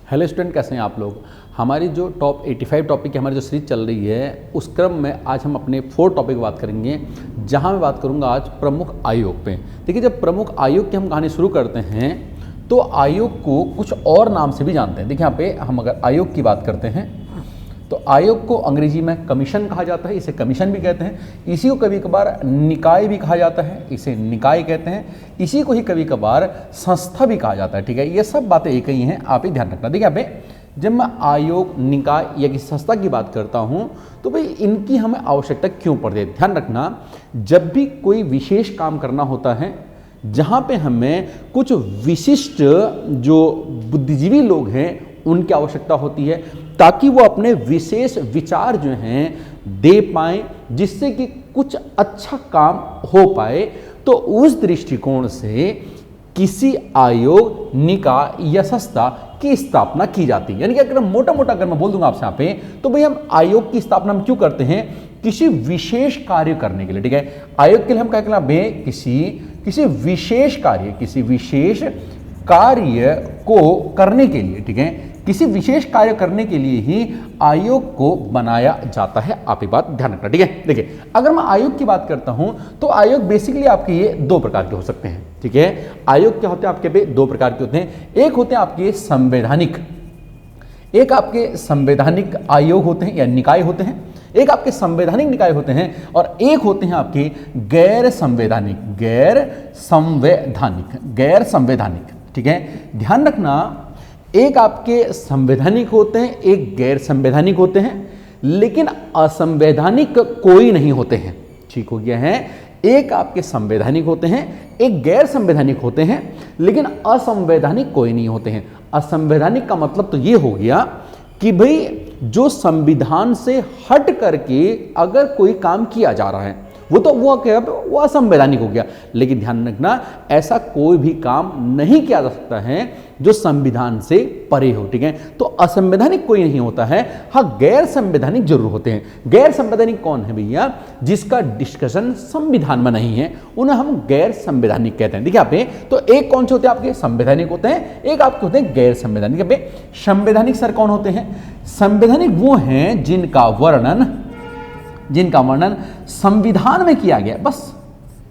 Hello student, कैसे हैं आप लोग। हमारी जो टॉप 85 टॉपिक की हमारी जो सीरीज चल रही है उस क्रम में आज हम अपने 4 टॉपिक बात करेंगे, जहां मैं बात करूंगा आज प्रमुख आयोग पे। देखिए, जब प्रमुख आयोग की हम कहानी शुरू करते हैं तो आयोग को कुछ और नाम से भी जानते हैं। देखिए यहाँ पे हम अगर आयोग की बात करते हैं तो आयोग को अंग्रेजी में कमीशन कहा जाता है, इसे कमीशन भी कहते हैं। इसी को कभी कभार निकाय भी कहा जाता है, इसे निकाय कहते हैं। इसी को ही कभी कभार संस्था भी कहा जाता है। ठीक है, ये सब बातें एक ही हैं, आप ही ध्यान रखना। देखिए यहाँ पे जब मैं आयोग, निकाय या किसी संस्था की बात करता हूँ तो भाई इनकी हमें आवश्यकता क्यों पड़ती है। ध्यान रखना, जब भी कोई विशेष काम करना होता है जहाँ पे हमें कुछ विशिष्ट जो बुद्धिजीवी लोग हैं उनकी आवश्यकता होती है, ताकि वो अपने विशेष विचार जो हैं दे पाएं, जिससे कि कुछ अच्छा काम हो पाए, तो उस दृष्टिकोण से किसी आयोग, निकाय या संस्था की स्थापना की जाती है। यानी कि अगर मोटा मोटा अगर मैं बोल दूंगा आपसे यहाँ पे, तो भाई हम आयोग की स्थापना हम क्यों करते हैं? किसी विशेष कार्य करने के लिए। ठीक है, आयोग के लिए हम क्या कहना भाई किसी विशेष कार्य को करने के लिए। ठीक है, किसी विशेष कार्य करने के लिए ही आयोग को बनाया जाता है। आप ये बात ध्यान रखना। ठीक है, देखिए अगर मैं आयोग की बात करता हूं तो आयोग बेसिकली आपके ये 2 प्रकार के हो सकते हैं। ठीक है, आयोग क्या होते हैं आपके 2 प्रकार के होते हैं। एक होते हैं आपके संवैधानिक आयोग होते हैं या निकाय होते हैं, एक आपके संवैधानिक निकाय होते हैं, और एक होते हैं आपके गैर संवैधानिक। ठीक है, ध्यान रखना, एक आपके संवैधानिक होते हैं, एक गैर संवैधानिक होते हैं, लेकिन असंवैधानिक कोई नहीं होते हैं। ठीक हो गया है, एक आपके संवैधानिक होते हैं, एक गैर संवैधानिक होते हैं, लेकिन असंवैधानिक कोई नहीं होते हैं। असंवैधानिक का मतलब तो ये हो गया कि भाई जो संविधान से हट करके अगर कोई काम किया जा रहा है वो असंवैधानिक हो गया। लेकिन ध्यान रखना, ऐसा कोई भी काम नहीं किया जा सकता है जो संविधान से परे हो। ठीक है, तो असंवैधानिक कोई नहीं होता है। हाँ, गैर संवैधानिक जरूर होते हैं। गैर संवैधानिक कौन है भैया? जिसका डिस्कशन संविधान में नहीं है, उन्हें हम गैर संवैधानिक कहते हैं। देखिए आप तो एक कौन से होते हैं आपके? संवैधानिक होते हैं, एक आपके होते हैं गैर संवैधानिक। संवैधानिक सर कौन होते हैं? संवैधानिक वो हैं जिनका वर्णन संविधान में किया गया। बस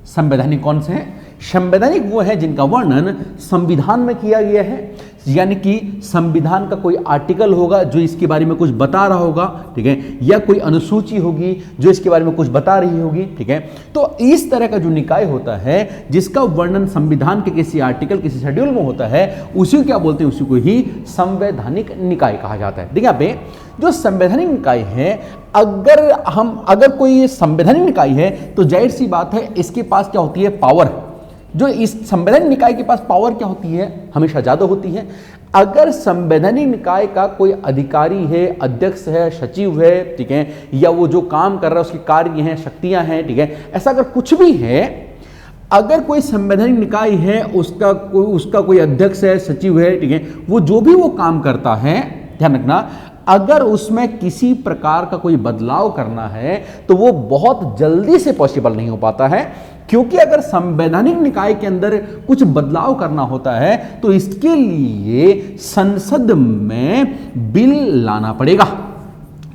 संवैधानिक कौन से हैं? संवैधानिक वो है जिनका वर्णन संविधान में किया गया है। यानी कि संविधान का कोई आर्टिकल होगा जो इसके बारे में कुछ बता रहा होगा। ठीक है, या कोई अनुसूची होगी जो इसके बारे में कुछ बता रही होगी। ठीक है, तो इस तरह का जो निकाय होता है जिसका वर्णन संविधान के किसी आर्टिकल, किसी शेड्यूल में होता है, उसी को क्या बोलते हैं? उसी को ही संवैधानिक निकाय कहा जाता है। देखिए यहाँ पे जो संवैधानिक निकाय है, अगर कोई संवैधानिक निकाय है तो जाहिर सी बात है इसके पास क्या होती है? पावर। जो इस संवैधानिक निकाय के पास पावर क्या होती है? हमेशा ज्यादा होती है। अगर संवैधानिक निकाय का कोई अधिकारी है, अध्यक्ष है, सचिव है, ठीक है, या वो जो काम कर रहा है उसके कार्य हैं, शक्तियां हैं, ठीक है, ऐसा अगर कुछ भी है, अगर कोई संवैधानिक निकाय है, उसका कोई अध्यक्ष है, सचिव है, ठीक है, वो जो भी वो काम करता है, ध्यान रखना, अगर उसमें किसी प्रकार का कोई बदलाव करना है तो वो बहुत जल्दी से पॉसिबल नहीं हो पाता है, क्योंकि अगर संवैधानिक निकाय के अंदर कुछ बदलाव करना होता है तो इसके लिए संसद में बिल लाना पड़ेगा।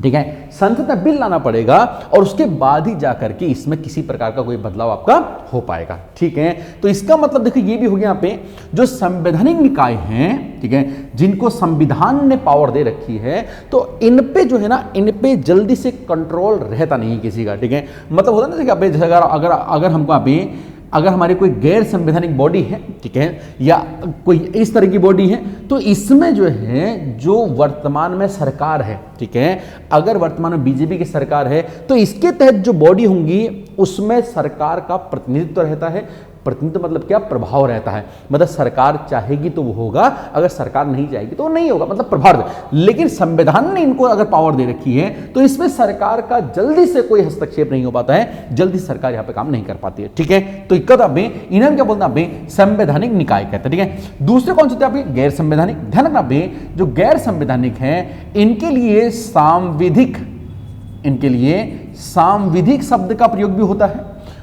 ठीक है, संसद में बिल लाना पड़ेगा और उसके बाद ही जाकर के इसमें किसी प्रकार का कोई बदलाव आपका हो पाएगा। ठीक है, तो इसका मतलब देखिए ये भी हो गया यहाँ पे जो संवैधानिक निकाय हैं, ठीक है, जिनको संविधान ने पावर दे रखी है, तो इन पे जो है ना, इन पे जल्दी से कंट्रोल रहता नहीं है किसी का। ठीक है, मतलब होता है ना, जैसे अगर हमको अगर हमारी कोई गैर संवैधानिक बॉडी है, ठीक है, या कोई इस तरह की बॉडी है, तो इसमें जो है, जो वर्तमान में सरकार है, ठीक है, अगर वर्तमान में बीजेपी की सरकार है तो इसके तहत जो बॉडी होंगी उसमें सरकार का प्रतिनिधित्व रहता है। प्रतिनिधित्व मतलब क्या? प्रभाव रहता है। मतलब सरकार चाहेगी तो वो होगा, अगर सरकार नहीं चाहेगी तो वो नहीं होगा, मतलब प्रभाव। लेकिन संविधान ने इनको अगर पावर दे रखी है तो इसमें सरकार का जल्दी से कोई हस्तक्षेप नहीं हो पाता है, जल्दी सरकार यहां पे काम नहीं कर पाती है। ठीक है, तो इन्हें क्या बोलते हैं? संवैधानिक निकाय कहते हैं। ठीक है, दूसरे कौन से होते हैं? गैर संवैधानिक। ध्यान रखना, जो गैर संवैधानिक हैं इनके लिए सांविधिक शब्द का प्रयोग भी होता है,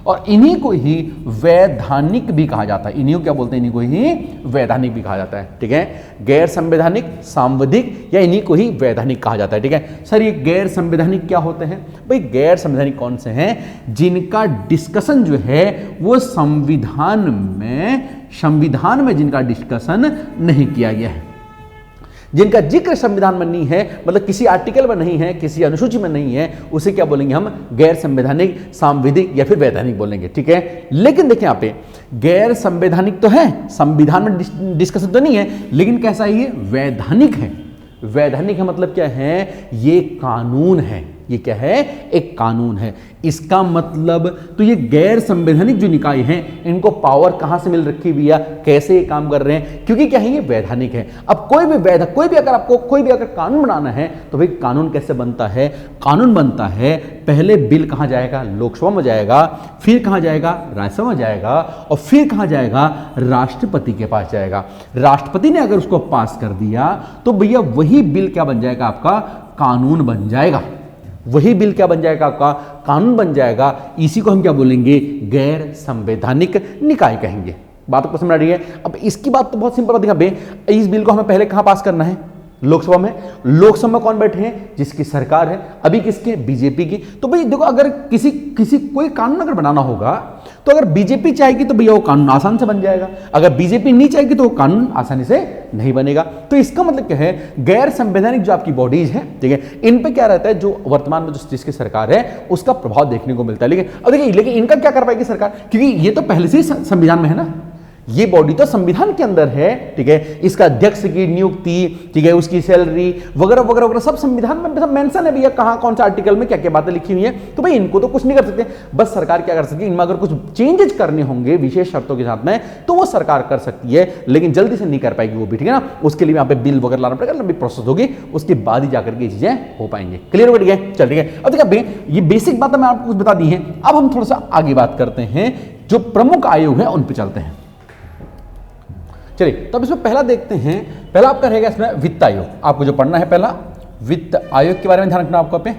और इन्हीं को ही वैधानिक भी कहा जाता है। इन्हीं को क्या बोलते हैं? इन्हीं को ही वैधानिक भी कहा जाता है। ठीक है, गैर संवैधानिक, सांविधिक या इन्हीं को ही वैधानिक कहा जाता है। ठीक है सर, ये गैर संवैधानिक क्या होते हैं? भाई गैर संवैधानिक कौन से हैं? जिनका डिस्कशन जो है वो संविधान में जिनका डिस्कशन नहीं किया गया है, जिनका जिक्र संविधान में नहीं है, मतलब किसी आर्टिकल में नहीं है, किसी अनुसूची में नहीं है, उसे क्या बोलेंगे हम? गैर संवैधानिक, सांविधिक या फिर वैधानिक बोलेंगे। ठीक है, लेकिन देखिए यहाँ पे गैर संवैधानिक तो है, संविधान में डिस्कशन तो नहीं है, लेकिन कैसा है ये? वैधानिक है। वैधानिक है मतलब क्या है? ये कानून है। ये क्या है? एक कानून है। इसका मतलब तो ये गैर संवैधानिक जो निकाय हैं, इनको पावर कहां से मिल रखी हुई है, कैसे ये काम कर रहे हैं? क्योंकि क्या है? ये वैधानिक है। अब कोई भी अगर कानून बनाना है तो भाई कानून कैसे बनता है? कानून बनता है पहले बिल कहां जाएगा? लोकसभा में जाएगा, फिर कहां जाएगा? राज्यसभा में जाएगा, और फिर कहां जाएगा? राष्ट्रपति के पास जाएगा। राष्ट्रपति ने अगर उसको पास कर दिया तो भैया वही बिल क्या बन जाएगा? आपका कानून बन जाएगा। वही बिल क्या बन जाएगा? आपका कानून बन जाएगा। इसी को हम क्या बोलेंगे? गैर संवैधानिक निकाय कहेंगे। बात आपको समझ आ रही है? अब इसकी बात तो बहुत सिंपल है। इस बिल को हमें पहले कहां पास करना है? लोकसभा में। लोकसभा में कौन बैठे हैं? जिसकी सरकार है। अभी किसके? बीजेपी की। तो भाई देखो, अगर किसी कोई कानून अगर बनाना होगा तो अगर बीजेपी चाहेगी तो भैया वो कानून आसान से बन जाएगा, अगर बीजेपी नहीं चाहेगी तो वो कानून आसानी से नहीं बनेगा। तो इसका मतलब क्या है? गैर संवैधानिक जो आपकी बॉडीज है, ठीक है, इन पे क्या रहता है? जो वर्तमान में जिसकी सरकार है उसका प्रभाव देखने को मिलता है। लेकिन इनका क्या कर पाएगी सरकार? क्योंकि ये तो पहले से ही संविधान में है ना, ये बॉडी तो संविधान के अंदर है। ठीक है, इसका अध्यक्ष की नियुक्ति, ठीक है, उसकी सैलरी वगैरह वगैरह वगैरह सब संविधान में सब मेंशन है भैया, कहां कौन सा आर्टिकल में क्या क्या बातें लिखी हुई है। तो भाई इनको तो कुछ नहीं कर सकते। बस सरकार क्या कर सकती है? इनमें अगर कुछ चेंजेस करने होंगे विशेष शर्तों के साथ में तो वो सरकार कर सकती है, लेकिन जल्दी से नहीं कर पाएगी वो भी। ठीक है ना, उसके लिए यहाँ पे बिल वगैरह लाना पड़ेगा, लंबी प्रोसेस होगी, उसके बाद ही जाकर के ये चीजें हो पाएंगे। क्लियर हो गया? चल ठीक है। अब देखिए ये बेसिक बातें मैं आपको कुछ बता दी है। अब हम थोड़ा सा आगे बात करते हैं, जो प्रमुख आयोग है उन पर चलते हैं। चलिए, तब इसमें पहला देखते हैं। पहला आपका रहेगा इसमें वित्त आयोग। आपको जो पढ़ना है पहला वित्त आयोग के बारे में ध्यान रखना आपको पे।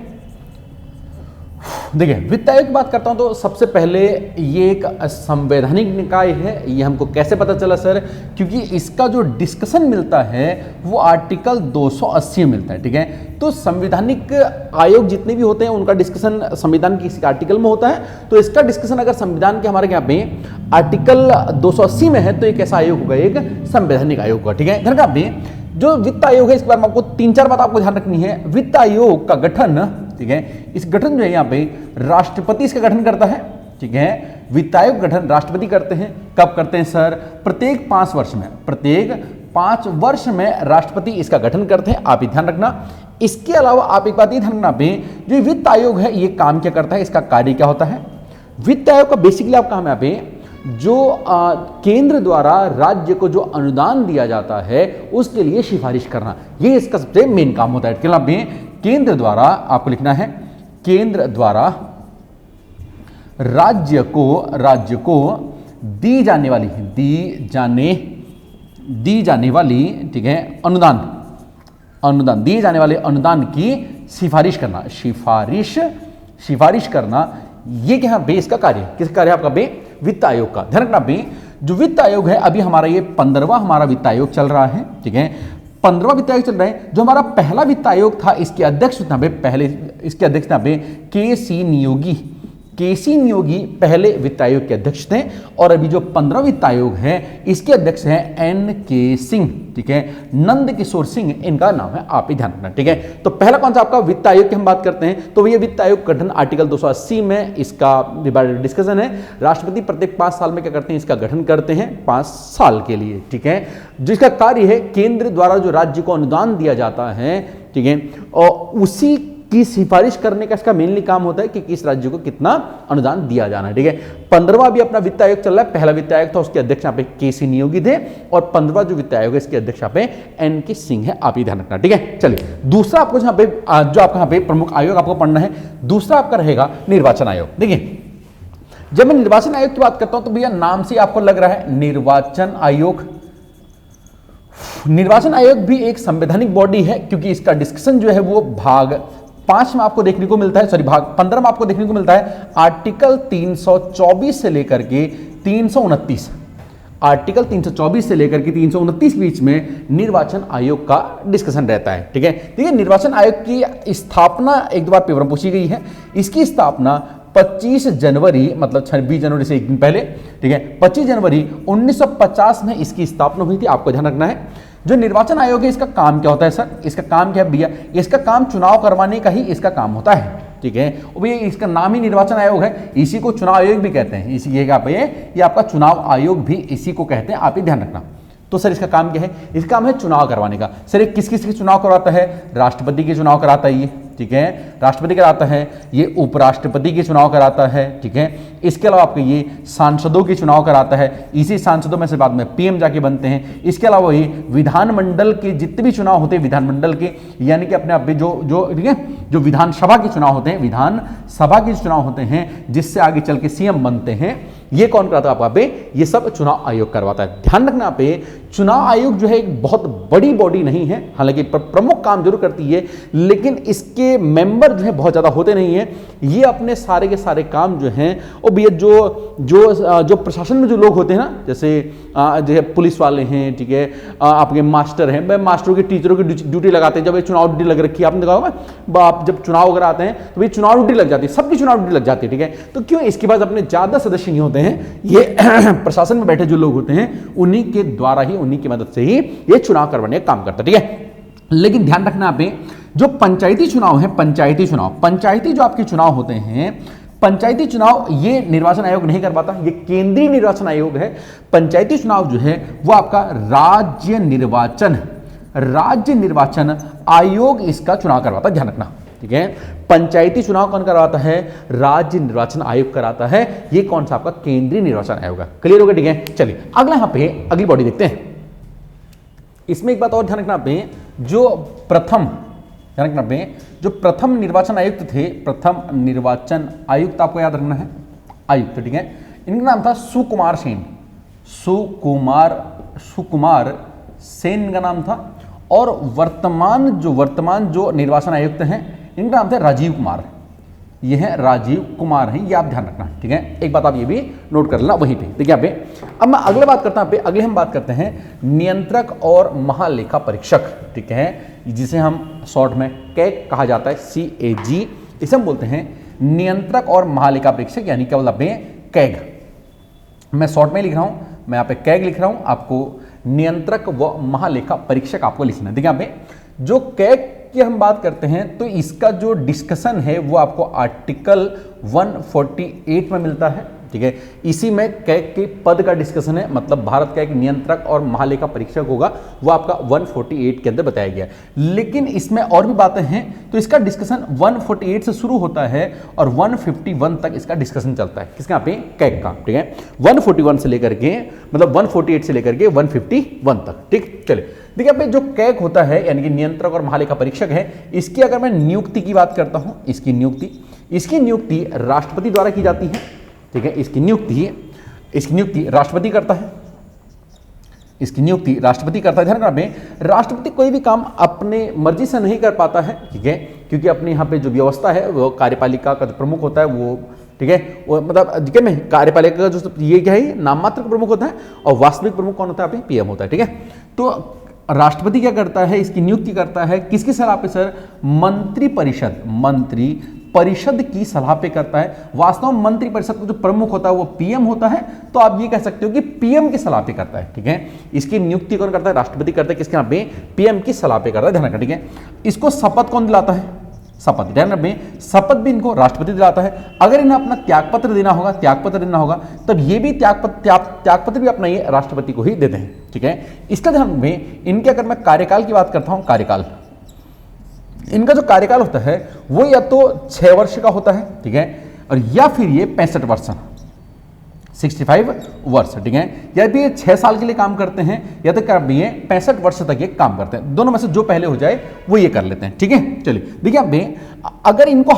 देखिए, वित्त आयोग की बात करता हूं तो सबसे पहले ये एक संवैधानिक निकाय है। ये हमको कैसे पता चला सर? क्योंकि इसका जो डिस्कशन मिलता है वो आर्टिकल 280 में मिलता है। ठीक है, तो संवैधानिक आयोग जितने भी होते हैं उनका डिस्कशन संविधान के किसी आर्टिकल में होता है। तो इसका डिस्कशन अगर संविधान के हमारे यहाँ पे आर्टिकल 280 में है तो एक ऐसा आयोग होगा, एक संवैधानिक आयोग होगा। ठीक है, ध्यान रखना। जो वित्त आयोग है इसके बारे में आपको 3-4 बात आपको ध्यान रखनी है। वित्त आयोग का गठन, ठीक है, इस गठन जो है यहाँ पे राष्ट्रपति इसका गठन करता है। ठीक है, वित्त आयोग गठन राष्ट्रपति करते हैं। कब करते हैं सर? प्रत्येक 5 वर्ष में। प्रत्येक 5 वर्ष में राष्ट्रपति इसका गठन करते हैं, आप ध्यान रखना। इसके अलावा आप एक बात ये ध्यान रखना पे, जो वित्त आयोग है ये काम क्या करता है, इसका कार्य क्या होता है? वित्त आयोग का बेसिकली आप काम यहाँ पे जो केंद्र द्वारा राज्य को जो अनुदान दिया जाता है उसके लिए सिफारिश करना, ये इसका सबसे मेन काम होता है। केंद्र द्वारा आपको लिखना है, केंद्र द्वारा राज्य को दी जाने वाली ठीक है अनुदान दिए जाने वाले अनुदान की सिफारिश करना, ये क्या बेस का कार्य, किसका कार्य आपका? वित्त आयोग का। ध्यान रखना जो वित्त आयोग है, अभी हमारा ये 15वां हमारा वित्त आयोग चल रहा है। ठीक है, 15वां वित्त आयोग चल रहा है। जो हमारा पहला वित्त आयोग था इसके अध्यक्ष के सी नियोगी पहले वित्त आयोग के अध्यक्ष थे, और अभी जो 15वां वित्त आयोग है इसके अध्यक्ष हैं NK सिंह। ठीक है, नंद किशोर सिंह इनका नाम है, आप ही ध्यान रखना। ठीक है, तो पहला कौन सा आपका वित्त आयोग की हम बात करते हैं तो ये वित्त आयोग गठन आर्टिकल 280 में इसका डिस्कशन है। राष्ट्रपति प्रत्येक 5 साल में क्या करते हैं? इसका गठन करते हैं 5 साल के लिए। ठीक है, जिसका कार्य है केंद्र द्वारा जो राज्य को अनुदान दिया जाता है, ठीक है, और उसी की सिफारिश करने का इसका मेनली काम होता है कि किस राज्य को कितना अनुदान दिया जाना है। ठीक है, 15वां भी अपना वित्त आयोग चल रहा है। पहला वित्त आयोग था उसके अध्यक्ष यहाँ पे KC नियोगी थे, और 15वां जो वित्त आयोग है इसके अध्यक्ष यहाँ पे NK सिंह है, आप ही ध्यान रखना। ठीक है, चलिए दूसरा आपको यहाँ पे जो आपका यहाँ पे प्रमुख आयोग आपको पढ़ना है, दूसरा आपका रहेगा निर्वाचन आयोग। देखिए, जब मैं निर्वाचन आयोग की बात करता हूं तो भैया नाम से आपको लग रहा है निर्वाचन आयोग। निर्वाचन आयोग भी एक संवैधानिक बॉडी है, क्योंकि इसका डिस्कशन जो है वो भाग 5 में आपको देखने को मिलता है, सॉरी भाग 15 में आपको देखने को मिलता है आर्टिकल 324 से लेकर के 329, आर्टिकल 324 से लेकर के 329 के बीच में निर्वाचन आयोग का डिस्कशन रहता है। ठीक है, देखिए निर्वाचन आयोग की स्थापना एक दो बार पेपर में पूछी गई है। इसकी स्थापना 25 जनवरी मतलब 26 जनवरी से एक दिन पहले, ठीक है, 25 जनवरी 1950 में इसकी स्थापना हुई थी। आपको ध्यान रखना है जो निर्वाचन आयोग है इसका काम क्या होता है सर, इसका काम क्या है भैया, इसका काम चुनाव करवाने का ही इसका काम होता है। ठीक है, भैया इसका नाम ही निर्वाचन आयोग है, इसी को चुनाव आयोग भी कहते हैं, इसी ये आपका चुनाव आयोग भी इसी को कहते हैं, आप ही ध्यान रखना। तो सर इसका काम क्या है, इसका काम है चुनाव करवाने का। सर किस किस के चुनाव करवाता है, राष्ट्रपति के चुनाव कराता है ये, ठीक है, राष्ट्रपति कराता है, ये उपराष्ट्रपति के चुनाव कराता है। ठीक है, इसके अलावा आपके ये सांसदों के चुनाव कराता है, इसी सांसदों में से बाद में पीएम जाके बनते हैं। इसके अलावा ये विधानमंडल के जितने भी चुनाव होते हैं विधानमंडल के, यानी कि अपने आप जो ठीक है जो विधानसभा के चुनाव होते हैं, विधानसभा के चुनाव होते हैं जिससे आगे चल के सीएम बनते हैं, ये कौन कराता है आपका पे, ये सब चुनाव आयोग करवाता है। ध्यान रखना पे चुनाव आयोग जो है एक बहुत बड़ी बॉडी नहीं है, हालांकि प्रमुख काम जरूर करती है, लेकिन इसके मेंबर जो है बहुत ज्यादा होते नहीं है। ये अपने सारे के सारे काम जो हैं वो भी जो प्रशासन में जो लोग होते हैं ना, जैसे जो है पुलिस वाले हैं, ठीक है, आपके मास्टर हैं, मास्टरों की टीचरों की ड्यूटी लगाते हैं। जब ये चुनाव ड्यूटी लग रखी है, आपने देखा होगा आप जब चुनाव वगैरह आते हैं तो भाई चुनाव ड्यूटी लग जाती है, सबकी चुनाव ड्यूटी लग जाती है। ठीक है, तो क्यों, इसके बाद अपने ज्यादा सदस्य नहीं होते हैं, ये प्रशासन में बैठे जो लोग होते हैं उन्हीं के द्वारा ही, उन्हीं की मदद से ही ये चुनाव करवाने का काम करता है। ठीक है, लेकिन ध्यान रखना आप जो पंचायती चुनाव है, पंचायती जो आपके चुनाव होते हैं, पंचायती चुनाव ये निर्वाचन आयोग नहीं कर पाता, ये केंद्रीय निर्वाचन आयोग है। पंचायती चुनाव जो है वो आपका राज्य निर्वाचन आयोग इसका चुनाव करवाता है, ध्यान रखना। ठीक है, पंचायती चुनाव कौन करवाता है, राज्य निर्वाचन आयोग कराता है। ये कौन सा आपका केंद्रीय निर्वाचन आयोग है। क्लियर हो गया। ठीक है, चलिए अगला यहां पे अगली बॉडी देखते हैं। इसमें एक बात और ध्यान रखना पे, जो प्रथम निर्वाचन आयुक्त थे, प्रथम निर्वाचन आयुक्त आपको याद रखना है, आयुक्त। ठीक है, इनका नाम था सुकुमार सेन इनका नाम था। और वर्तमान जो निर्वाचन आयुक्त हैं इनका नाम था राजीव कुमार, ये है राजीव कुमार हैं, ये आप ध्यान रखना। ठीक है, एक बात आप ये भी नोट कर लेना वहीं पे। ठीक है, यहाँ पे अब मैं अगले बात करता हूं, अगले हम बात करते हैं नियंत्रक और महालेखा परीक्षक। ठीक है, जिसे हम शॉर्ट में कैग कहा जाता है, CAG, इसे हम बोलते हैं नियंत्रक और महालेखा परीक्षक, यानी क्या बोलते हैं कैग। मैं शॉर्ट में लिख रहा हूं, मैं यहाँ पे कैग लिख रहा हूं, आपको नियंत्रक व महालेखा परीक्षक आपको लिखना है। देखिए यहाँ पे जो कैग की हम बात करते हैं तो इसका जो डिस्कशन है वो आपको आर्टिकल 148 में मिलता है। ठीक है, इसी में कैग के पद का डिस्कशन है, मतलब भारत का एक नियंत्रक और महालेखा परीक्षक होगा, वो आपका 148 के अंदर बताया गया। लेकिन इसमें और भी बातें हैं, तो इसका डिस्कशन 148 से शुरू होता है और 151 तक इसका डिस्कशन चलता है। किसका, पे कैग का। ठीक है, 141 से लेकर के मतलब 148 से लेकर के 151 तक। ठीक, चलिए देखिए पे जो कैग होता है यानी कि नियंत्रक और महालेखा परीक्षक है, इसकी अगर मैं नियुक्ति की बात करता हूं, इसकी नियुक्ति राष्ट्रपति द्वारा की जाती है। ठीक है, इसकी नियुक्ति राष्ट्रपति करता है, ध्यान रखना में राष्ट्रपति कोई भी काम अपने मर्जी से नहीं कर पाता है। ठीक है, क्योंकि अपने यहाँ पे जो व्यवस्था है वो कार्यपालिका का प्रमुख होता है, वो ठीक है, वो मतलब ठीक है में कार्यपालिका का जो ये क्या है नाममात्र प्रमुख होता है और वास्तविक प्रमुख कौन होता है, आप PM होता है। ठीक है, तो राष्ट्रपति क्या करता है, इसकी नियुक्ति करता है किसकी सलाह पे सर, मंत्री परिषद की सलाह पे करता है। वास्तव में मंत्री परिषद का जो प्रमुख होता है वो PM होता है, तो आप ये कह सकते हो कि PM की सलाह पे करता है। ठीक है, इसकी नियुक्ति कौन करता है, राष्ट्रपति करता है, किसके यहाँ पे, PM की सलाह पे करता है, ध्यान रखना। ठीक है, इसको शपथ कौन दिलाता है, ध्यान रखें शपथ भी इनको राष्ट्रपति दिलाता है। अगर इन्हें अपना त्यागपत्र देना होगा तब ये भी त्यागपत्र भी अपना ये राष्ट्रपति को ही देते हैं। ठीक है, इसका ध्यान में इनके अगर मैं कार्यकाल की बात करता हूं, इनका जो कार्यकाल होता है वो या तो 6 वर्ष का होता है, ठीक है, और या फिर ये 65 वर्ष 65 वर्ष, ठीक है। या भी ये 6 साल के लिए काम करते हैं या तो कर भी 65 वर्ष तक ये काम करते हैं। दोनों में से जो पहले हो जाए वो ये कर लेते हैं, ठीक है। चलिए देखिए आप अगर इनको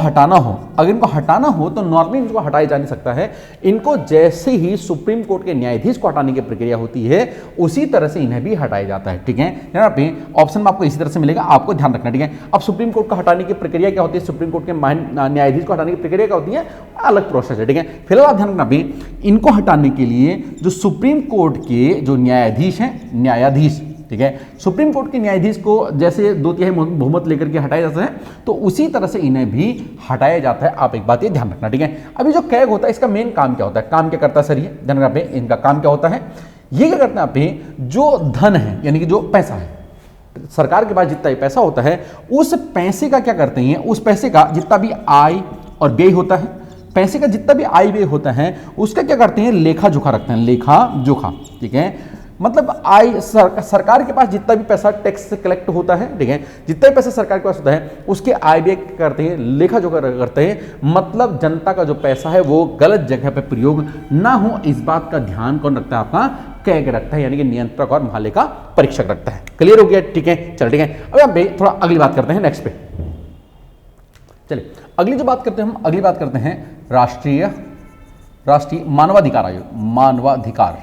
हटाना हो तो नॉर्मली इनको हटाया जा नहीं सकता है। इनको जैसे ही सुप्रीम कोर्ट के न्यायाधीश को हटाने की प्रक्रिया होती है उसी तरह से इन्हें भी हटाया जाता है, ठीक है। यहाँ पे ऑप्शन में आपको इसी तरह से मिलेगा, आपको ध्यान रखना, ठीक है। अब सुप्रीम कोर्ट को हटाने की प्रक्रिया क्या होती है, सुप्रीम कोर्ट के न्यायाधीश को हटाने की प्रक्रिया क्या होती है, अलग प्रोसेस है, ठीक है। फिलहाल आप ध्यान रखना भी इनको हटाने के लिए जो सुप्रीम कोर्ट के जो न्यायाधीश हैं, न्यायाधीश, ठीक है, सुप्रीम कोर्ट के न्यायाधीश को जैसे 2/3 बहुमत लेकर के हटाया जाता है तो उसी तरह से इन्हें भी हटाया जाता है। आप एक बात ये ध्यान रखना, ठीक है। अभी जो कैग होता है इसका मेन काम क्या होता है, काम क्या करता है सर, ये ध्यान रखना पे इनका काम क्या होता है। ये क्या करते हैं आप पे, जो धन है यानी कि जो पैसा है, सरकार के पास जितना भी पैसा होता है उस पैसे का क्या करते हैं, उस पैसे का जितना भी आय और व्यय होता है, पैसे का जितना भी आय व्यय होता है उसका क्या करते हैं, लेखा जोखा रखते हैं, लेखा जोखा, ठीक है। मतलब आय सरकार के पास जितना भी पैसा टैक्स से कलेक्ट होता है, ठीक है, जितना भी पैसा सरकार के पास होता है उसके आय व्यय करते हैं, लेखा जोखा करते हैं। मतलब जनता का जो पैसा है वो गलत जगह पे प्रयोग ना हो इस बात का ध्यान कौन रखता है, आपका कैग रखता है, यानी कि नियंत्रक और महालेखा परीक्षक रखता है। क्लियर हो गया, ठीक है। चलो ठीक है, अब यहाँ थोड़ा अगली बात करते हैं, नेक्स्ट पे चलिए। अगली जो बात करते हैं हम, अगली बात करते हैं राष्ट्रीय मानवाधिकार आयोग, मानवाधिकार,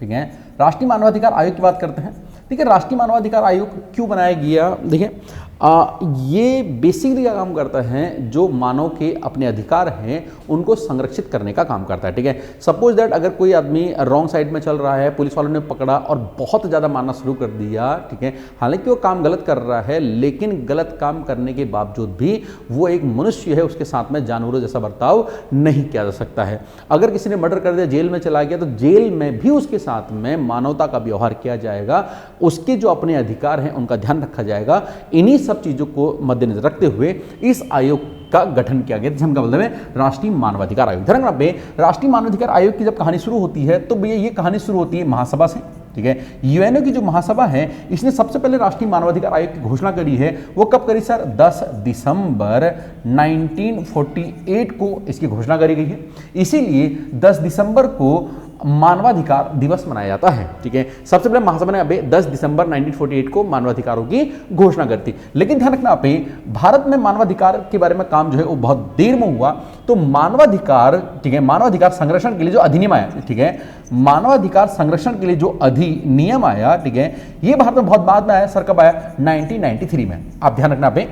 ठीक है। राष्ट्रीय मानवाधिकार आयोग की बात करते हैं, ठीक है। राष्ट्रीय मानवाधिकार आयोग क्यों बनाया गया, देखिए ये बेसिकली क्या काम करता है, जो मानव के अपने अधिकार हैं उनको संरक्षित करने का काम करता है, ठीक है। सपोज दैट अगर कोई आदमी रॉन्ग साइड में चल रहा है, पुलिस वालों ने पकड़ा और बहुत ज़्यादा मारना शुरू कर दिया, ठीक है, हालांकि वो काम गलत कर रहा है लेकिन गलत काम करने के बावजूद भी वो एक मनुष्य है, उसके साथ में जानवरों जैसा बर्ताव नहीं किया जा सकता है। अगर किसी ने मर्डर कर दिया, जेल में चला गया, तो जेल में भी उसके साथ में मानवता का व्यवहार किया जाएगा, उसके जो अपने अधिकार हैं उनका ध्यान रखा जाएगा। इन्हीं सब चीजों को मद्देनजर रखते हुए इस आयोग का गठन किया गया, जिसका मतलब है राष्ट्रीय मानवाधिकार आयोग। ध्यान रखना, राष्ट्रीय मानवाधिकार आयोग की जब कहानी शुरू होती है तो भैया ये कहानी शुरू होती है महासभा से, ठीक है। यूएनओ की जो महासभा है इसने सबसे पहले राष्ट्रीय मानवाधिकार आयोग की घोषणा करी है। वो कब करी सर, 10 दिसंबर 1948 को इसकी घोषणा करी गई है। इसीलिए 10 दिसंबर को मानवाधिकार दिवस मनाया जाता है, ठीक है। सबसे पहले महासभा ने अभी 10 दिसंबर 1948 को मानवाधिकारों की घोषणा करती। लेकिन ध्यान रखना पे भारत में मानवाधिकार के बारे में काम जो है वो बहुत देर में हुआ। तो मानवाधिकार, ठीक है, मानवाधिकार संरक्षण के लिए जो अधिनियम आया, ठीक है, मानवाधिकार संरक्षण के लिए जो अधिनियम आया, ठीक है, ये भारत में बहुत बाद में आया। सर कब आया, 1993 में। आप ध्यान रखना पे।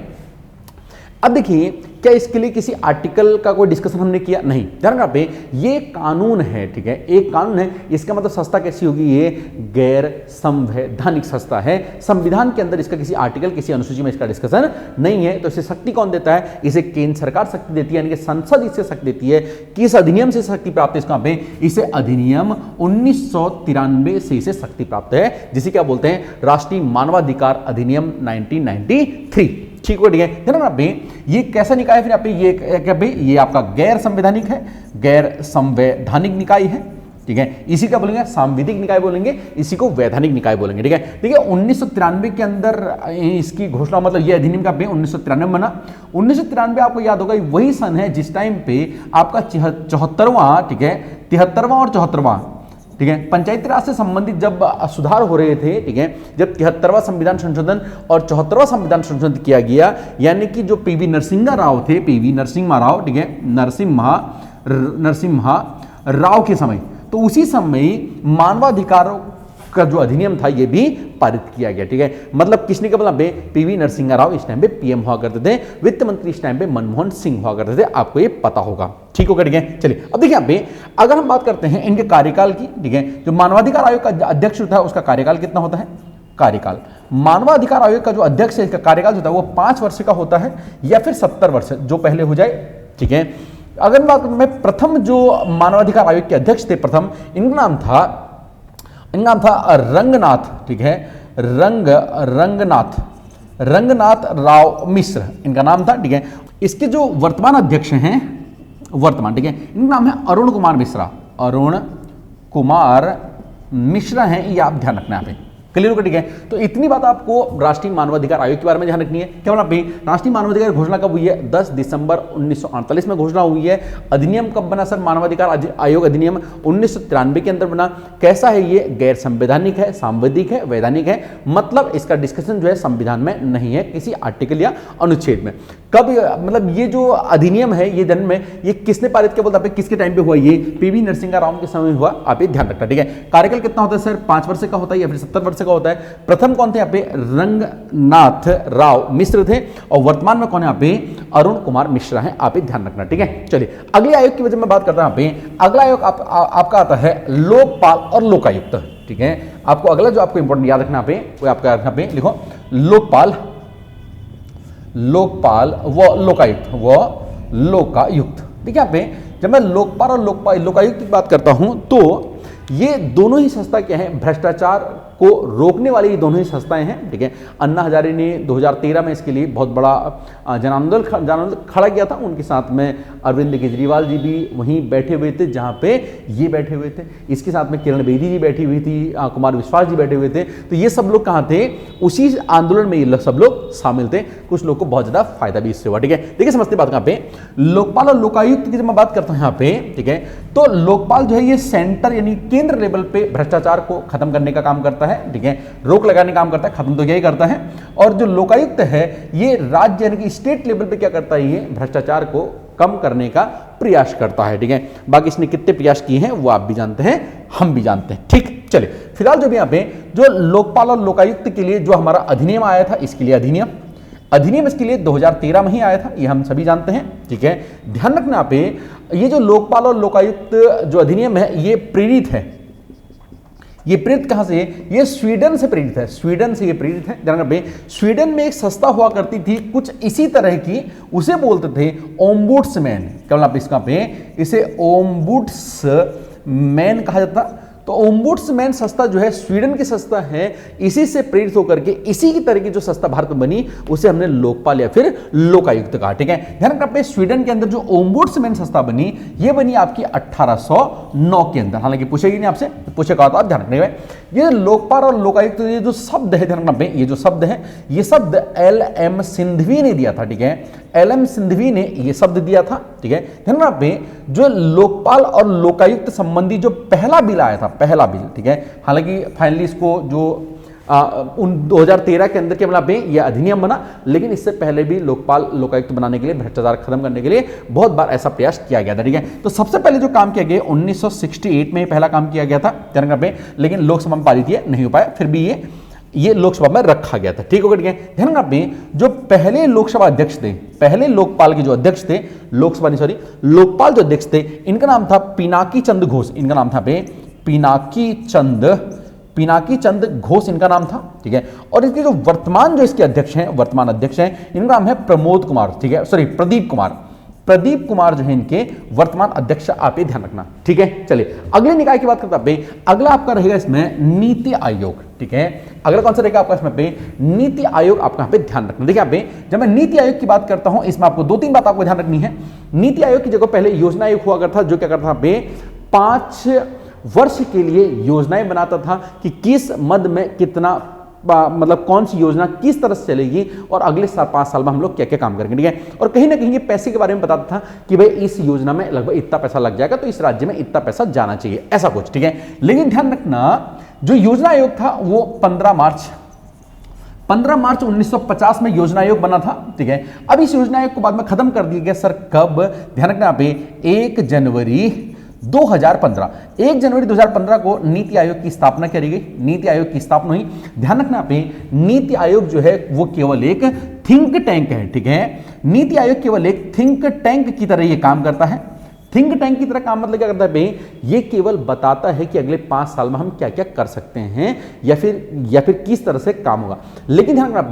अब देखिए क्या इसके लिए किसी आर्टिकल का कोई डिस्कशन हमने किया, नहीं। ध्यान रखना पे ये कानून है, ठीक है, एक कानून है। इसका मतलब संस्था कैसी होगी, ये गैर संवैधानिक संस्था है। संविधान के अंदर इसका किसी आर्टिकल, किसी अनुसूची में इसका डिस्कशन नहीं है। तो इसे शक्ति कौन देता है, इसे केंद्र सरकार शक्ति देती है, यानी कि संसद इससे शक्ति देती है। किस अधिनियम से शक्ति प्राप्त है इसका पे, इसे अधिनियम 1993 से इसे शक्ति प्राप्त है, जिसे क्या बोलते हैं, राष्ट्रीय मानवाधिकार अधिनियम 1993, ठीक हो, ठीक है। ध्यान रखना भाई ये कैसा निकाय है, फिर आप ये क्या भाई, ये आपका गैर संवैधानिक है, गैर संवैधानिक निकाय है, ठीक है। इसी का बोलेंगे सांविधिक निकाय बोलेंगे, इसी को वैधानिक निकाय बोलेंगे, ठीक है। देखिए 1993 के अंदर इसकी घोषणा, मतलब ये अधिनियम का 1993 बना। 1993 आपको याद होगा वही सन है जिस टाइम पे आपका 74वां, ठीक है, 73वां और 74वां, ठीक है, पंचायती राज से संबंधित जब सुधार हो रहे थे, ठीक है, जब 73वां संविधान संशोधन और 74वां संविधान संशोधन किया गया, यानी कि जो पीवी नरसिम्हा राव थे, पीवी नरसिम्हा राव, ठीक है, नरसिम्हा राव के समय, तो उसी समय मानवाधिकारों का जो अधिनियम था ये भी पारित किया गया, ठीक है। मतलब किसने का मतलब, पीवी नरसिम्हा राव इस टाइम पे पीएम हुआ करते थे, वित्त मंत्री इस टाइम पे मनमोहन सिंह हुआ करते थे, आपको ये पता होगा, ठीक होगा, ठीक है। चलिए अब देखिए यहाँ पे अगर हम बात करते हैं इनके कार्यकाल की, ठीक है, जो मानवाधिकार आयोग का अध्यक्ष होता है उसका कार्यकाल कितना होता है, कार्यकाल, मानवाधिकार आयोग का जो अध्यक्ष है इसका कार्यकाल होता है वो 5 वर्ष का होता है या फिर 70 वर्ष, जो पहले हो जाए, ठीक है। अगर बात मैं प्रथम जो मानवाधिकार आयोग के अध्यक्ष थे प्रथम, इनका नाम था रंगनाथ, ठीक है, रंगनाथ राव मिश्र इनका नाम था, ठीक है। इसके जो वर्तमान अध्यक्ष हैं, ठीक है, इनका नाम है अरुण कुमार मिश्रा, अरुण कुमार मिश्रा हैं, ये आप ध्यान रखना यहाँ पे, क्लियर होगा, ठीक है। तो इतनी बात आपको राष्ट्रीय मानवाधिकार आयोग के बारे में ध्यान रखनी है। क्या बोला पे, राष्ट्रीय मानवाधिकार घोषणा कब हुई है? 10 दिसंबर 1948 में घोषणा हुई है। अधिनियम कब बना सर? मानवाधिकार आयोग अधिनियम 1993 के अंदर बना। कैसा है ये? गैर संवैधानिक है, सांविधिक है, वैधानिक है, मतलब इसका डिस्कशन जो है संविधान में नहीं है, किसी आर्टिकल या अनुच्छेद में। कब, मतलब ये जो अधिनियम है ये जन्म में ये किसने पारित किया बोलता है? किसके टाइम पे हुआ? ये पीवी नरसिंह राव के समय हुआ, आप ये ध्यान रखना, ठीक है। कार्यकाल कितना होता है सर? 5 वर्ष का होता है या फिर 70 वर्ष का होता है। प्रथम कौन थे यहाँ पे? रंगनाथ राव मिश्र थे, और वर्तमान में कौन है यहाँ पे? अरुण कुमार मिश्रा है, आप ये ध्यान रखना, ठीक है। चलिए अगले आयोग की वजह मैं बात करता हूं यहाँ पे। अगला आयोग आपका आता है लोकपाल और लोकायुक्त, ठीक है। आपको अगला जो आपको इंपॉर्टेंट याद रखना पे, वो आपका यहाँ पे लिखो, लोकपाल व लोकायुक्त, ठीक है। यहाँ पे जब मैं लोकपाल और लोकायुक्त की बात करता हूं तो ये दोनों ही संस्था क्या है? भ्रष्टाचार को रोकने वाली ये दोनों ही संस्थाएं हैं, ठीक है। अन्ना हजारे ने 2013 में इसके लिए बहुत बड़ा जन आंदोलन खड़ा किया था। उनके साथ में अरविंद केजरीवाल जी भी वहीं बैठे हुए थे जहां पे ये बैठे हुए थे। इसके साथ में किरण बेदी जी बैठी हुई थी, कुमार विश्वास जी बैठे हुए थे। तो ये सब लोग कहाँ थे? उसी आंदोलन में ये सब लोग शामिल थे। कुछ लोग को बहुत ज्यादा फायदा भी इससे हुआ, ठीक है। देखिए समझते बात कहाँ पे, लोकपाल और लोकायुक्त की जब मैं बात करता हूं यहाँ पे, ठीक है, तो लोकपाल जो है ये सेंटर यानी केंद्र लेवल पे भ्रष्टाचार को खत्म करने का काम करता है, ठीक है, रोक लगाने का काम करता है, खत्म तो यही करता है। और जो लोकायुक्त है ये राज्य यानी कि स्टेट लेवल पे क्या करता है? ये भ्रष्टाचार को कम करने का प्रयास करता है, ठीक है। बाकी इसने कितने प्रयास किए हैं वो आप भी जानते हैं, हम भी जानते हैं, ठीक। चलिए फिलहाल जो भी यहाँ पे जो लोकपाल और लोकायुक्त के लिए जो हमारा अधिनियम आया था, इसके लिए अधिनियम इसके लिए 2013 में ही आया था, ये हम सभी जानते हैं, ठीक है। ध्यान रखना पे, ये जो लोकपाल और लोकायुक्त जो अधिनियम है ये प्रेरित है। ये प्रेरित कहां से? ये स्वीडन से प्रेरित है, स्वीडन से ये प्रेरित है। ध्यान रखना, स्वीडन में एक संस्था हुआ करती थी कुछ इसी तरह की, उसे बोलते थे ओम्बुड्समैन। क्या बोला इसका पे? इसे ओम्बुड्समैन कहा जाता। तो ओम्बुड्समैन संस्था जो है स्वीडन की संस्था है, इसी से प्रेरित होकर के इसी की तरह की जो संस्था भारत में बनी उसे हमने लोकपाल या फिर लोकायुक्त कहा, ठीक है। ध्यान रखना, स्वीडन के अंदर जो ओम्बुड्समैन संस्था बनी ये बनी आपकी 1809 के अंदर। हालांकि पूछेगी नहीं आपसे, पूछेगा तो आप ध्यान रखने। ये लोकपाल और लोकायुक्त ये जो शब्द है, ध्यान रखना, ये जो शब्द है ये शब्द LM सिंधवी ने दिया था, ठीक है। LM सिंधवी ने ये शब्द दिया था, ठीक है। ध्यान रखना, जो लोकपाल और लोकायुक्त संबंधी जो पहला बिल आया था, पहला बिल, ठीक है। हालांकि फाइनली इसको जो 2013 के अंदर के मतलब ये अधिनियम बना, लेकिन इससे पहले भी लोकपाल लोकायुक्त बनाने के लिए, भ्रष्टाचार खत्म करने के लिए बहुत बार ऐसा प्रयास किया गया था, ठीक है। तो सबसे पहले जो काम किया गया 1968 में पहला काम किया गया था, ध्यान रखना, लेकिन लोकसभा में पारित नहीं हो पाया, फिर भी ये लोकसभा में रखा गया था, ठीक होगा, ठीक है। ध्यान रखना, जो पहले लोकसभा अध्यक्ष थे, पहले लोकपाल के जो अध्यक्ष थे, लोकपाल जो अध्यक्ष थे, इनका नाम था पिनाकी चंद घोष। इनका नाम था पिनाकी चंद घोष इनका नाम था, ठीक है। और इसके जो वर्तमान जो इसके अध्यक्ष हैं, वर्तमान अध्यक्ष हैं, इनका नाम है प्रमोद कुमार, ठीक है, सॉरी प्रदीप कुमार जो है इनके वर्तमान अध्यक्ष, आप ये ध्यान रखना, ठीक है। चलिए अगले निकाय की बात करते हैं। अगला आपका रहेगा इसमें नीति आयोग, ठीक है। अगला कौन सा रहेगा आपका इसमें पे? नीति आयोग आपका यहाँ पे ध्यान रखना। देखिए यहाँ पे जब मैं नीति आयोग की बात करता हूं, इसमें आपको 2-3 बात आपको ध्यान रखनी है। नीति आयोग की जगह पहले योजना आयोग हुआ करता, जो क्या करता था पे 5 वर्ष के लिए योजनाएं बनाता था कि किस मद में कितना, मतलब कौन सी योजना किस तरह से चलेगी और अगले 5 साल में हम लोग क्या क्या काम करेंगे, ठीक है। और कहीं ना कहीं ये पैसे के बारे में बताता था कि भाई इस योजना में लगभग इतना पैसा लग जाएगा, तो इस राज्य में इतना पैसा जाना चाहिए, ऐसा कुछ, ठीक है। लेकिन ध्यान रखना, जो योजना आयोग था वो 15 मार्च 1950 में योजना आयोग बना था, ठीक है। अब इस योजना आयोग को बाद में खत्म कर दिया गया सर, कब? ध्यान रखना, 1 जनवरी 2015 को नीति आयोग की स्थापना करी गई, नीति आयोग की स्थापना हुई। ध्यान रखना पे, नीति आयोग जो है वो केवल एक थिंक टैंक है, ठीक है। नीति आयोग केवल एक थिंक टैंक की तरह ये काम करता है। थिंक टैंक की तरह काम मतलब क्या करता है भाई? ये केवल बताता है कि अगले 5 साल में हम क्या क्या कर सकते हैं या फिर किस तरह से काम होगा। लेकिन ध्यान रखना,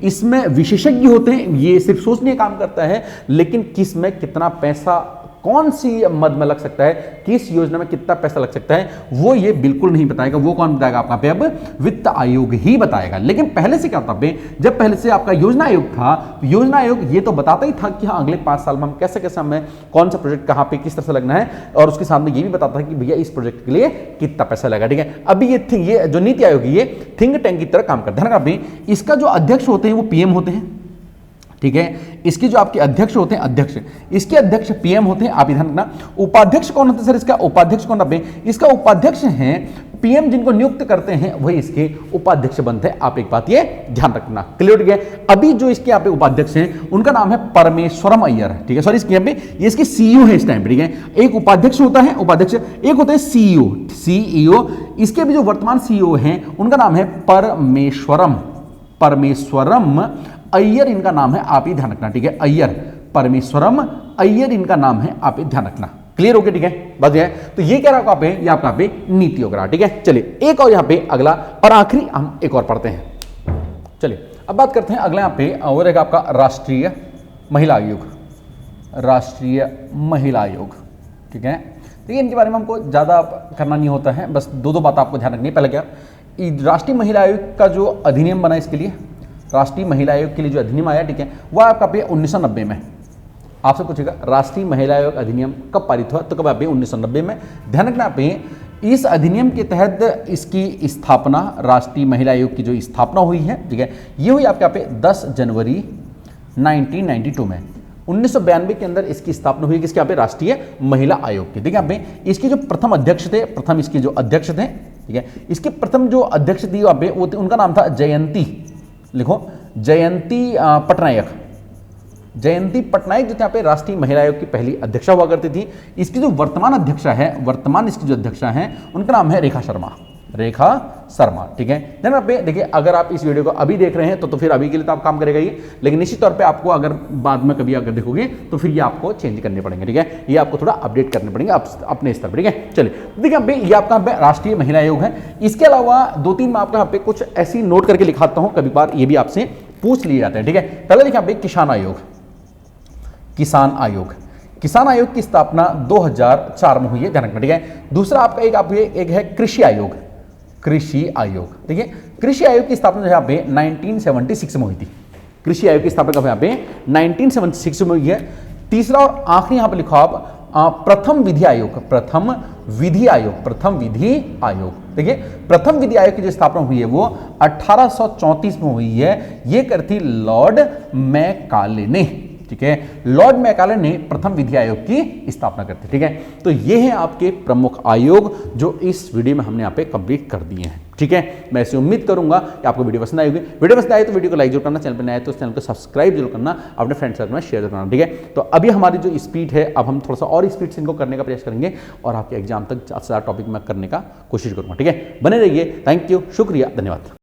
इसमें विशेषज्ञ होते हैं, ये सिर्फ सोचने का काम करता है, लेकिन किस में कितना पैसा कौन सी मद में लग सकता है, किस योजना में कितना पैसा लग सकता है, वो ये बिल्कुल नहीं बताएगा। वो कौन बताएगा आपका पे अब वित्त आयोग ही बताएगा। लेकिन पहले से क्या था पे, जब पहले से आपका योजना आयोग था, योजना आयोग ये तो बताता ही था कि हाँ अगले 5 साल में हम कैसे कैसे हमें कौन सा प्रोजेक्ट कहाँ पे किस तरह से लगना है, और उसके साथ में ये भी बताता है कि भैया इस प्रोजेक्ट के लिए कितना पैसा लगेगा। ठीक है, अभी ये जो नीति आयोग ये थिंक टैंक की तरह काम करता है ना। इसका जो अध्यक्ष होते हैं वो पीएम होते हैं। ठीक है, इसके जो आपके अध्यक्ष होते हैं, अध्यक्ष, इसके अध्यक्ष पीएम होते हैं। आप ध्यान रखना, उपाध्यक्ष कौन होते हैं सर, इसका उपाध्यक्ष कौन होते हैं, इसका उपाध्यक्ष हैं पीएम, जिनको नियुक्त करते हैं वही इसके उपाध्यक्ष बनते हैं। आप एक बात ये ध्यान रखना, क्लियर हो गया। अभी जो इसके यहाँ पे उपाध्यक्ष हैं उनका नाम है परमेश्वरम अय्यर। ठीक है, सॉरी इसके यहाँ पे ये इसके सीईओ है इस टाइम पे। ठीक है, एक उपाध्यक्ष होता है, उपाध्यक्ष, एक होता है सीईओ। इसके भी जो वर्तमान सीईओ हैं उनका नाम है परमेश्वरम अय्यर इनका नाम है, आप ही ध्यान रखना। ठीक है, अय्यर, परमेश्वरम अय्यर इनका नाम है, आप ही ध्यान रखना। क्लियर हो गया? ठीक है, बस है। तो ये क्या रहा पे, ये आपका पे नीति होगा। ठीक है, चलिए एक और यहाँ पे अगला और आखिरी हम एक और पढ़ते हैं। चलिए अब बात करते हैं अगला यहाँ पे, और एक आपका राष्ट्रीय महिला आयोग। राष्ट्रीय महिला आयोग, ठीक है। देखिए इनके बारे में हमको ज़्यादा करना नहीं होता है, बस दो बात आपको ध्यान रखनी है। पहले क्या, राष्ट्रीय महिला आयोग का जो अधिनियम बना इसके लिए, राष्ट्रीय महिला आयोग के लिए जो अधिनियम आया, ठीक है, वह आपका पे 1990 में। आपसे पूछेगा राष्ट्रीय महिला आयोग अधिनियम कब पारित हुआ, तो कब आप 1990 में। ध्यान रखना पे इस अधिनियम के तहत इसकी स्थापना, राष्ट्रीय महिला आयोग की जो स्थापना हुई है, ठीक है, ये हुई आपके यहाँ पे 10 जनवरी 1992 में। 1992 के अंदर इसकी स्थापना हुई किसके यहाँ पे, राष्ट्रीय महिला आयोग की। देखिए यहाँ पे इसके जो प्रथम अध्यक्ष थे, प्रथम इसके जो अध्यक्ष थे, ठीक है, इसके प्रथम जो अध्यक्ष थी वहाँ पे वो उनका नाम था जयंती, लिखो जयंती पटनायक। जयंती पटनायक जो थे यहाँ पे राष्ट्रीय महिला आयोग की पहली अध्यक्षा हुआ करती थी। इसकी जो वर्तमान अध्यक्षा है, वर्तमान इसकी जो अध्यक्षा हैं उनका नाम है रेखा शर्मा, रेखा शर्मा। ठीक है, ध्यान पे देखिए, अगर आप इस वीडियो को अभी देख रहे हैं तो फिर अभी के लिए तो आप काम करेगा ये, लेकिन निश्चित तौर पे आपको अगर बाद में कभी अगर देखोगे तो फिर ये आपको चेंज करने पड़ेंगे। ठीक है, ये आपको थोड़ा अपडेट करने पड़ेंगे अपने स्तर पर। ठीक है, चलिए देखिए ये आपका राष्ट्रीय महिला आयोग है। इसके अलावा 2-3 मैं आपका यहाँ पे कुछ ऐसी नोट करके लिखाता हूँ, कभी बार ये भी आपसे पूछ लिए जाते हैं। ठीक है, पहले लिखा पे किसान आयोग। किसान आयोग, किसान आयोग की स्थापना 2004 में हुई है, ध्यान रखना। ठीक है, दूसरा आपका एक है कृषि आयोग। कृषि आयोग, देखिए कृषि आयोग की स्थापना यहाँ पे 1976 में हुई थी। कृषि आयोग की स्थापना कब यहाँ पे 1976 में हुई है। तीसरा और आखिरी यहाँ पे लिखा आप प्रथम विधि आयोग। प्रथम विधि आयोग, प्रथम विधि आयोग, देखिए प्रथम विधि आयोग की जो स्थापना हुई है वो 1834 में हुई है। ये करती लॉर्ड मैकाले ने। ठीक है, लॉर्ड मैकाले ने प्रथम विधि आयोग की स्थापना करती। ठीक है, तो ये हैं आपके प्रमुख आयोग जो इस वीडियो में हमने यहाँ पे कंप्लीट कर दिए हैं। ठीक है, मैं ऐसी उम्मीद करूंगा कि आपको वीडियो पसंद आएगी। वीडियो पसंद आए तो वीडियो को लाइक जरूर करना, चैनल पर नया है तो चैनल को सब्सक्राइब जरूर करना, अपने फ्रेंड सर्कल में शेयर करना। ठीक है, तो अभी हमारी जो स्पीड है, अब हम थोड़ा सा और स्पीड से इनको करने का प्रयास करेंगे और आपके एग्जाम तक ज़्यादा टॉपिक में करने का कोशिश करूंगा। ठीक है, बने रहिए। थैंक यू, शुक्रिया, धन्यवाद।